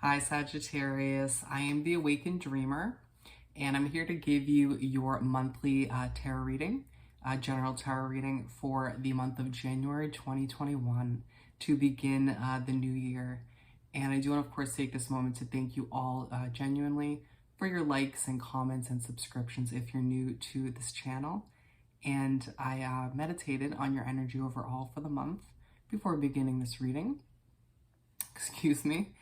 Hi Sagittarius, I am the Awakened Dreamer, and I'm here to give you your monthly tarot reading, general tarot reading for the month of January 2021 to begin the new year. And I do want to, of course, take this moment to thank you all genuinely for your likes and comments and subscriptions if you're new to this channel. And I meditated on your energy overall for the month before beginning this reading. Excuse me.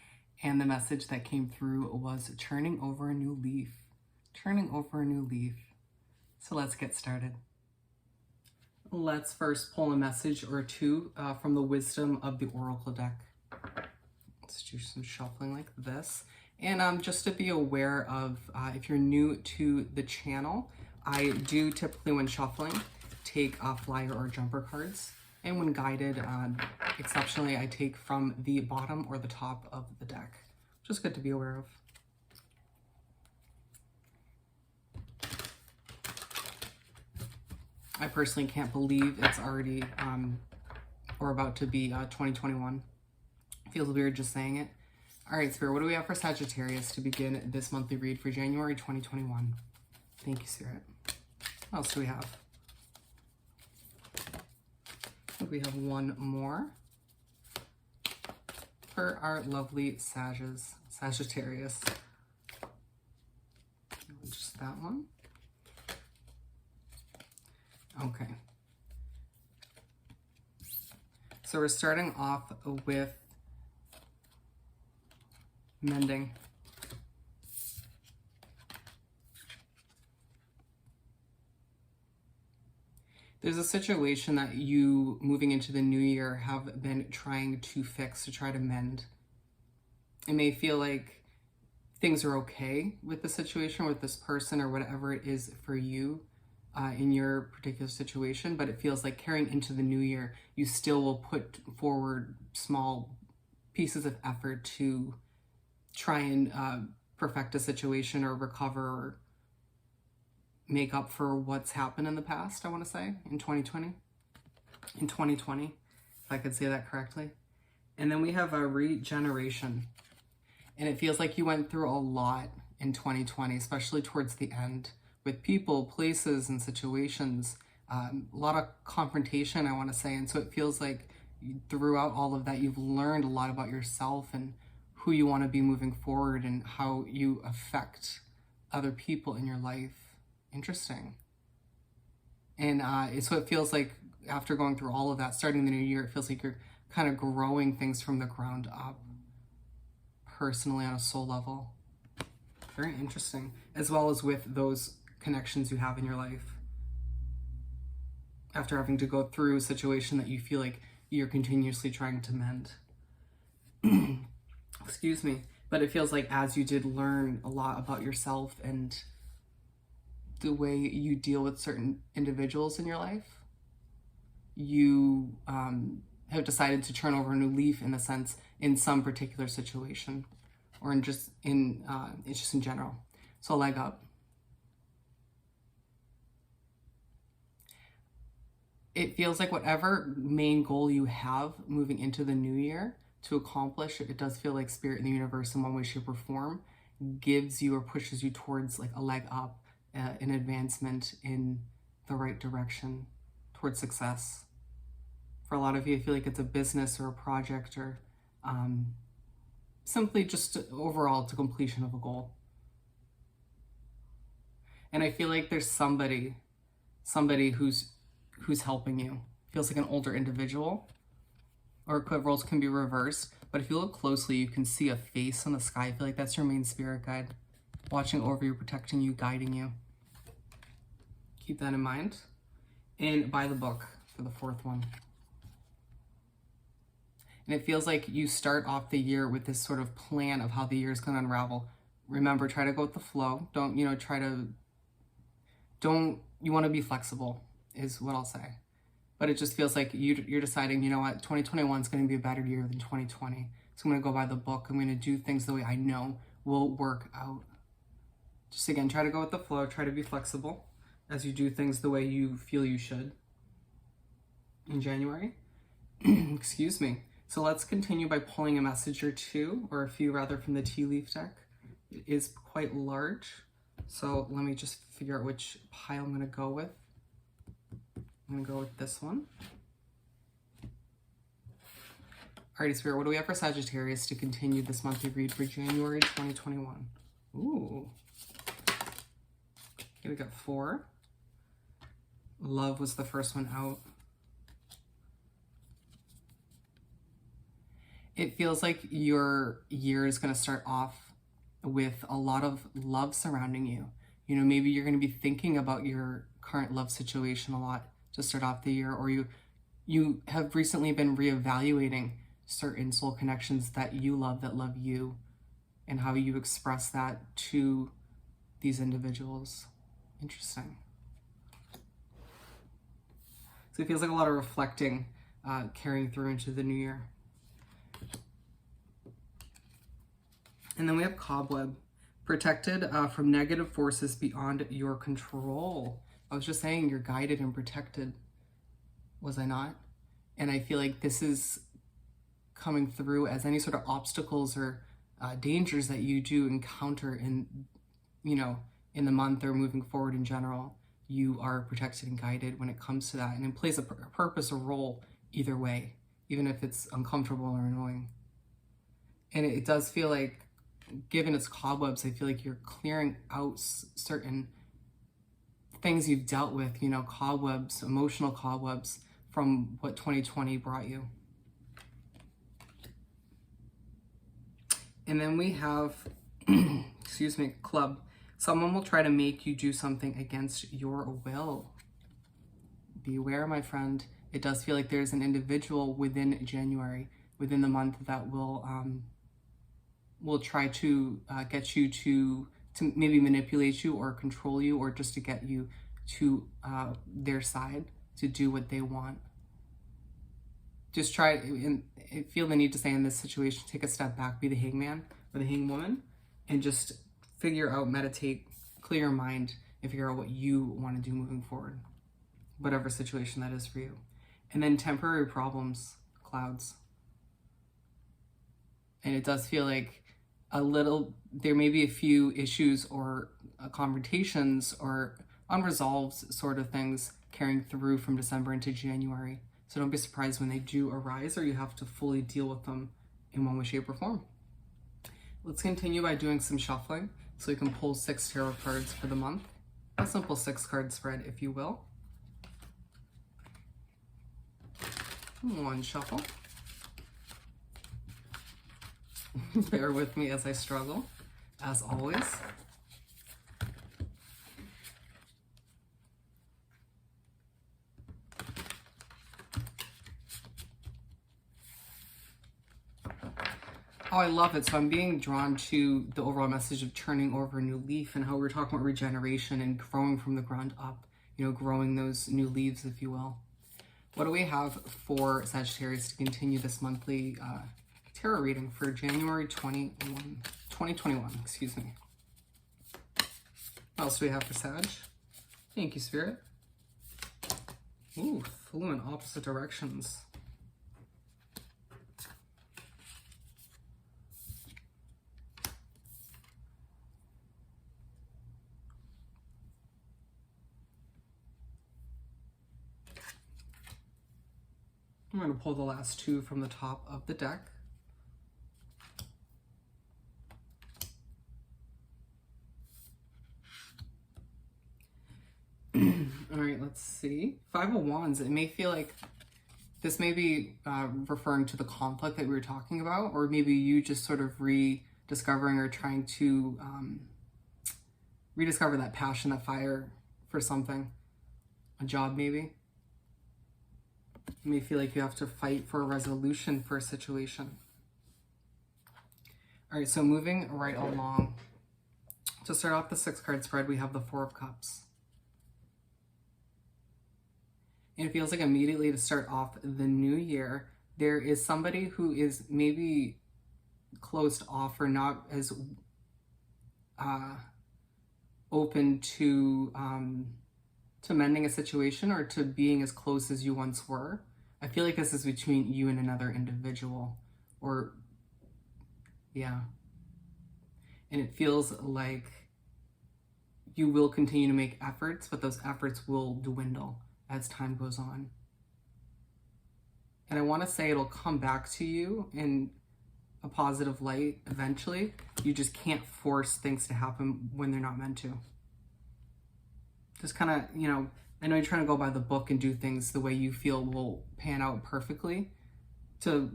And the message that came through was turning over a new leaf. Turning over a new leaf. So let's get started. Let's first pull a message or two from the wisdom of the Oracle deck. Let's do some shuffling like this. And just to be aware of, if you're new to the channel, I do typically, when shuffling, take flyer or jumper cards. And when guided, exceptionally, I take from the bottom or the top of the deck. Just good to be aware of. I personally can't believe it's already or about to be 2021. Feels weird just saying it. All right, Spirit, what do we have for Sagittarius to begin this monthly read for January 2021? Thank you, Spirit. What else do we have? I think we have one more for our lovely Sagittarius. Just that one. Okay. So we're starting off with mending. There's a situation that you, moving into the new year, have been trying to fix, to try to mend. It may feel like things are okay with the situation, with this person, or whatever it is for you in your particular situation, but it feels like carrying into the new year, you still will put forward small pieces of effort to try and perfect a situation or recover or make up for what's happened in the past, I want to say, in 2020. In 2020, if I could say that correctly. And then we have a regeneration. And it feels like you went through a lot in 2020, especially towards the end, with people, places, and situations. A lot of confrontation, I want to say. And so it feels like throughout all of that, you've learned a lot about yourself and who you want to be moving forward and how you affect other people in your life. Interesting. And so it feels like after going through all of that, starting the new year, it feels like you're kind of growing things from the ground up, personally on a soul level. Very interesting. As well as with those connections you have in your life. After having to go through a situation that you feel like you're continuously trying to mend. Excuse me. But it feels like as you did learn a lot about yourself and the way you deal with certain individuals in your life, you have decided to turn over a new leaf, in a sense, in some particular situation, or it's just in general. So leg up. It feels like whatever main goal you have moving into the new year to accomplish, it does feel like Spirit in the universe in one way, shape, or form gives you or pushes you towards like a leg up, an advancement in the right direction towards success. For a lot of you, I feel like it's a business or a project or simply just overall to completion of a goal. And I feel like there's somebody who's helping you. Feels like an older individual, or roles can be reversed. But if you look closely, you can see a face in the sky. I feel like that's your main spirit guide, watching over you, protecting you, guiding you. Keep that in mind. And by the book for the fourth one. And it feels like you start off the year with this sort of plan of how the year is going to unravel. Remember, try to go with the flow. You want to be flexible is what I'll say. But it just feels like you're deciding, you know what, 2021 is going to be a better year than 2020. So I'm going to go by the book. I'm going to do things the way I know will work out. Just again, try to go with the flow. Try to be flexible as you do things the way you feel you should in January. Excuse me. So let's continue by pulling a message or two, or a few rather, from the tea leaf deck. It is quite large, so let me just figure out which pile I'm going to go with. I'm going to go with this one. Alrighty, Spirit, what do we have for Sagittarius to continue this monthly read for January 2021? Ooh. Okay, we got 4. Love was the first one out. It feels like your year is going to start off with a lot of love surrounding you. You know, maybe you're going to be thinking about your current love situation a lot to start off the year, or you have recently been reevaluating certain soul connections that you love, that love you, and how you express that to these individuals. Interesting. So it feels like a lot of reflecting carrying through into the new year. And then we have Cobweb, protected from negative forces beyond your control. I was just saying you're guided and protected, was I not? And I feel like this is coming through as any sort of obstacles or dangers that you do encounter in, you know, in the month or moving forward in general. You are protected and guided when it comes to that, and it plays a purpose or role either way, even if it's uncomfortable or annoying. And it does feel like, given its cobwebs, I feel like you're clearing out certain things you've dealt with, you know, cobwebs, emotional cobwebs from what 2020 brought you. And then we have, excuse me, Club. Someone will try to make you do something against your will. Beware, my friend. It does feel like there's an individual within January, within the month, that will try to get you to maybe manipulate you or control you, or just to get you to their side to do what they want. Just try, and I feel the need to say in this situation, take a step back, be the hangman or the hangwoman, and just figure out, meditate, clear your mind, and figure out what you want to do moving forward, whatever situation that is for you. And then temporary problems, clouds. And it does feel like there may be a few issues or confrontations or unresolved sort of things carrying through from December into January. So don't be surprised when they do arise, or you have to fully deal with them in one way, shape, or form. Let's continue by doing some shuffling so we can pull 6 tarot cards for the month. A simple 6-card spread, if you will. 1 shuffle. Bear with me as I struggle, as always. Oh, I love it. So I'm being drawn to the overall message of turning over a new leaf, and how we're talking about regeneration and growing from the ground up, you know, growing those new leaves, if you will. What do we have for Sagittarius to continue this monthly tarot reading for January 2021, excuse me. What else do we have for Sag? Thank you, Spirit. Ooh, flew in opposite directions. I'm going to pull the last 2 from the top of the deck. All right, let's see. 5 of Wands. It may feel like this may be referring to the conflict that we were talking about, or maybe you just sort of rediscovering or trying to rediscover that passion, that fire for something, a job maybe. You may feel like you have to fight for a resolution for a situation. All right, so moving right along. To start off the 6-card spread, we have the 4 of Cups. And it feels like immediately to start off the new year, there is somebody who is maybe closed off or not as open to mending a situation or to being as close as you once were. I feel like this is between you and another individual, or yeah. And it feels like you will continue to make efforts, but those efforts will dwindle as time goes on. And I want to say it'll come back to you in a positive light eventually. You just can't force things to happen when they're not meant to. Just kind of, I know you're trying to go by the book and do things the way you feel will pan out perfectly to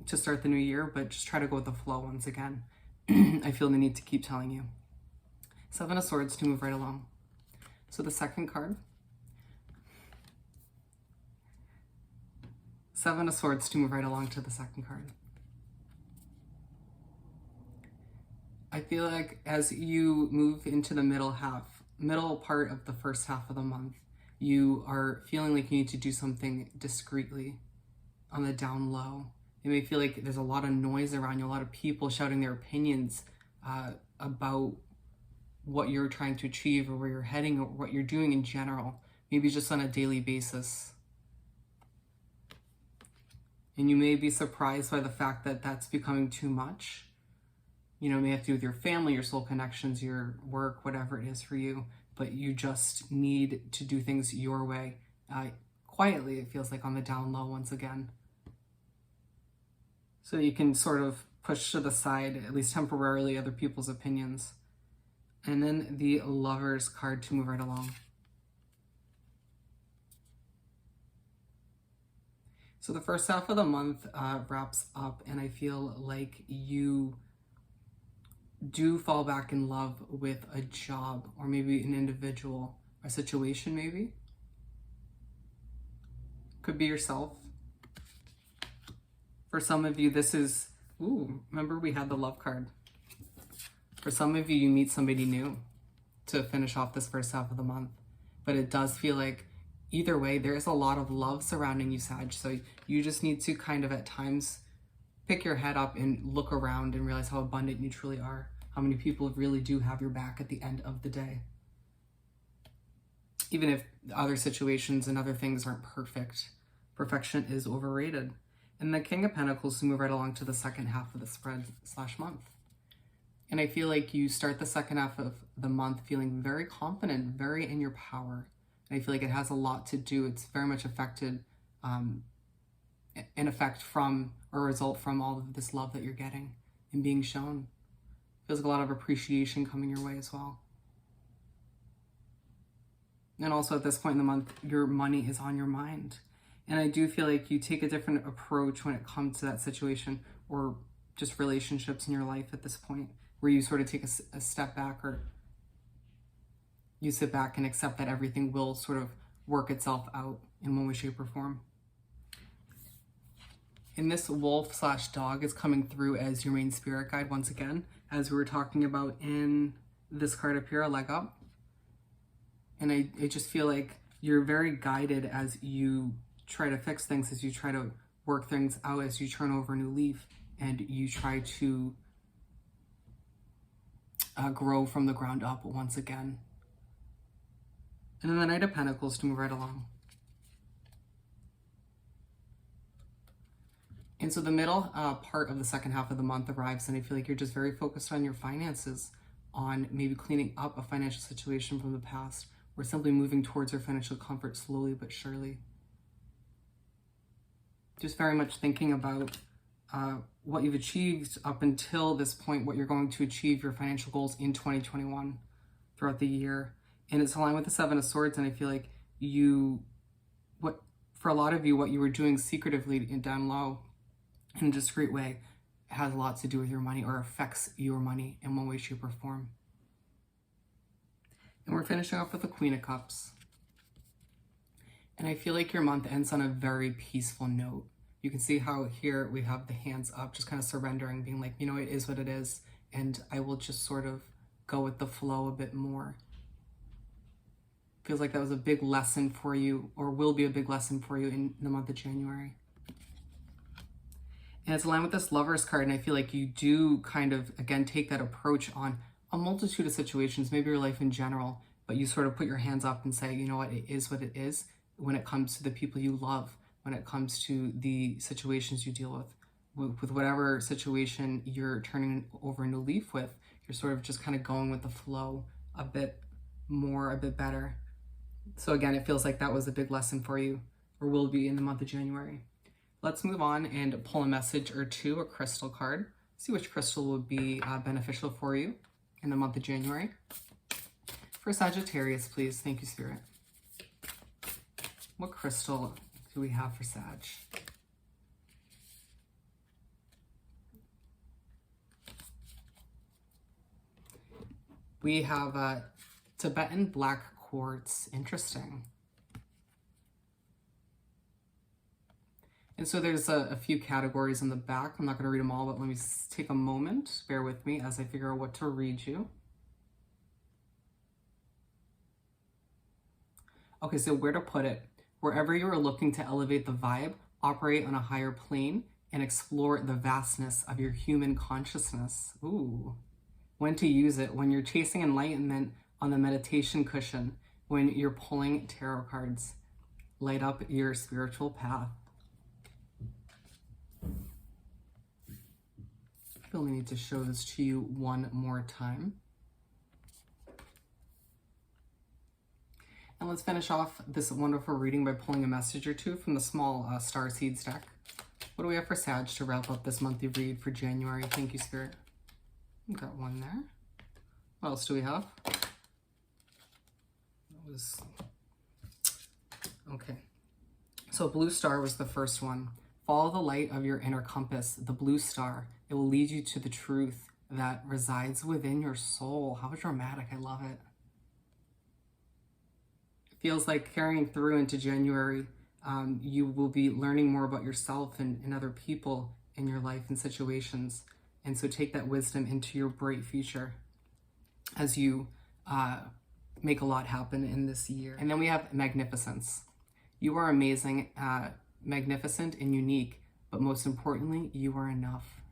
start the new year, but just try to go with the flow once again. I feel the need to keep telling you. Seven of Swords to move right along. So the second card. Seven of Swords to move right along to the second card. I feel like as you move into the middle part of the first half of the month, you are feeling like you need to do something discreetly on the down low. It may feel like there's a lot of noise around you, a lot of people shouting their opinions about what you're trying to achieve or where you're heading or what you're doing in general, maybe just on a daily basis. And you may be surprised by the fact that that's becoming too much. It may have to do with your family, your soul connections, your work, whatever it is for you, but you just need to do things your way. Quietly, it feels like, on the down low once again. So you can sort of push to the side, at least temporarily, other people's opinions. And then the Lovers card to move right along. So the first half of the month wraps up, and I feel like you do fall back in love with a job or maybe an individual, a situation maybe. Could be yourself. For some of you, this is, remember we had the Love card. For some of you, you meet somebody new to finish off this first half of the month. But it does feel like either way, there is a lot of love surrounding you, Sag. So you just need to kind of at times pick your head up and look around and realize how abundant you truly are. How many people really do have your back at the end of the day. Even if other situations and other things aren't perfect, perfection is overrated. And the King of Pentacles to move right along to the second half of the spread/month. And I feel like you start the second half of the month feeling very confident, very in your power. And I feel like it has a lot to do, it's very much affected, an effect from, or a result from all of this love that you're getting and being shown. Feels like a lot of appreciation coming your way as well. And also at this point in the month, your money is on your mind. And I do feel like you take a different approach when it comes to that situation or just relationships in your life at this point, where you sort of take a step back, or you sit back and accept that everything will sort of work itself out in one way, shape, or form. And this wolf/dog is coming through as your main spirit guide once again, as we were talking about in this card up here, a leg up. And I just feel like you're very guided as you try to fix things, as you try to work things out, as you turn over a new leaf and you try to grow from the ground up once again. And then the Knight of Pentacles to move right along. And so the middle part of the second half of the month arrives, and I feel like you're just very focused on your finances, on maybe cleaning up a financial situation from the past, or simply moving towards your financial comfort slowly but surely. Just very much thinking about what you've achieved up until this point, what you're going to achieve, your financial goals in 2021 throughout the year. And it's aligned with the Seven of Swords, and I feel like for a lot of you, what you were doing secretively and down low in a discreet way has a lot to do with your money, or affects your money in one way, shape, or form. And we're finishing off with the Queen of Cups. And I feel like your month ends on a very peaceful note. You can see how here we have the hands up, just kind of surrendering, being like, it is what it is, and I will just sort of go with the flow a bit more. Feels like that was a big lesson for you, or will be a big lesson for you in the month of January. And it's aligned with this Lovers card, and I feel like you do kind of, again, take that approach on a multitude of situations, maybe your life in general, but you sort of put your hands up and say, it is what it is when it comes to the people you love, when it comes to the situations you deal with whatever situation you're turning over a new leaf with. You're sort of just kind of going with the flow a bit more, a bit better. So again, it feels like that was a big lesson for you, or will be in the month of January. Let's move on and pull a message or two, a crystal card. See which crystal will be beneficial for you in the month of January. For Sagittarius, please. Thank you, Spirit. What crystal do we have for Sag? We have Tibetan black quartz. Interesting. And so there's a few categories in the back. I'm not going to read them all, but let me take a moment. Bear with me as I figure out what to read you. Okay, so where to put it? Wherever you are looking to elevate the vibe, operate on a higher plane, and explore the vastness of your human consciousness. Ooh. When to use it? When you're chasing enlightenment on the meditation cushion, when you're pulling tarot cards. Light up your spiritual path. I feel I need to show this to you one more time. And let's finish off this wonderful reading by pulling a message or two from the small Star Seeds deck. What do we have for Sag to wrap up this monthly read for January? Thank you, Spirit. We've got one there. What else do we have? That was... Okay. So blue star was the first one. Follow the light of your inner compass, the blue star. It will lead you to the truth that resides within your soul. How dramatic. I love it. Feels like carrying through into January, you will be learning more about yourself and other people in your life and situations. And so take that wisdom into your bright future as you make a lot happen in this year. And then we have magnificence. You are amazing, magnificent, and unique, but most importantly, you are enough.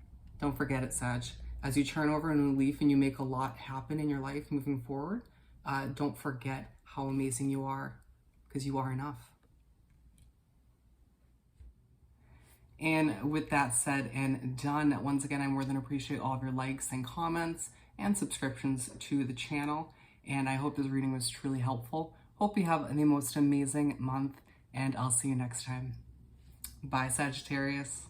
Don't forget it, Sag. As you turn over a new leaf and you make a lot happen in your life moving forward, don't forget how amazing you are, because you are enough. And with that said and done, once again, I more than appreciate all of your likes and comments and subscriptions to the channel. And I hope this reading was truly helpful. Hope you have the most amazing month, and I'll see you next time. Bye, Sagittarius.